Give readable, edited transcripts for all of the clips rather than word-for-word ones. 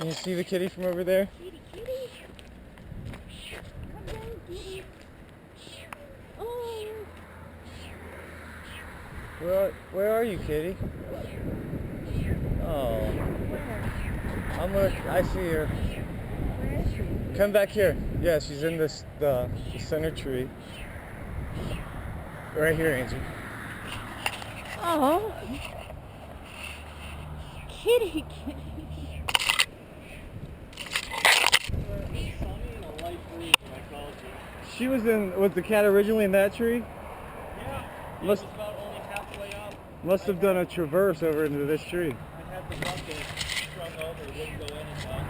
Can you see the kitty from over there? Kitty, kitty. Come down, kitty. Oh. Where are you, kitty? Oh. Where? I see her. Where is she? Come back here. Yeah, she's in the center tree. Right here, Angie. Oh. Kitty, kitty. Was the cat originally in that tree? Yeah, it Must- was about only halfway up. Must have done a traverse over into this tree. I had the bucket strung over, it wouldn't go in and out.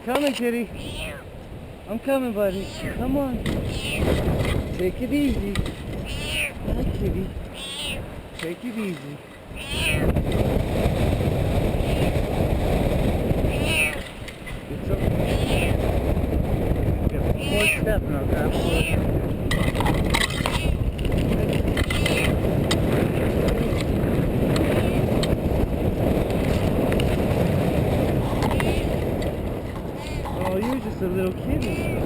Coming, kitty. I'm coming, buddy. Come on. Take it easy. Hi, kitty. Take it easy. It's okay. Yeah, one more step and I'll grab it. Oh, you're just a little kitty.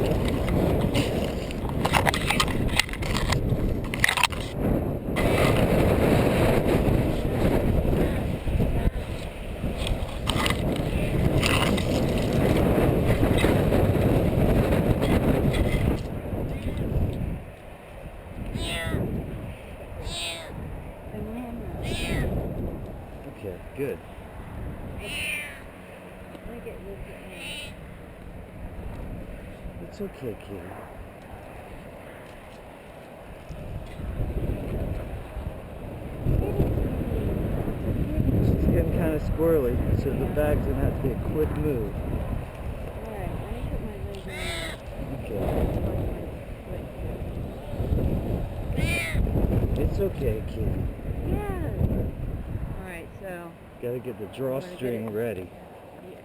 Okay, good. It's okay, kitty. She's getting kind of squirrely, so the bag's gonna have to be a quick move. Alright, let me put my leg Okay. It's okay, kitty. Yeah. Alright, so. Gotta get the drawstring ready. Yeah.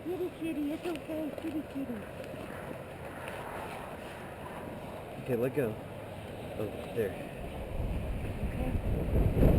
Kitty, kitty, it's okay, kitty, kitty. Okay, let go. Oh, there. Okay.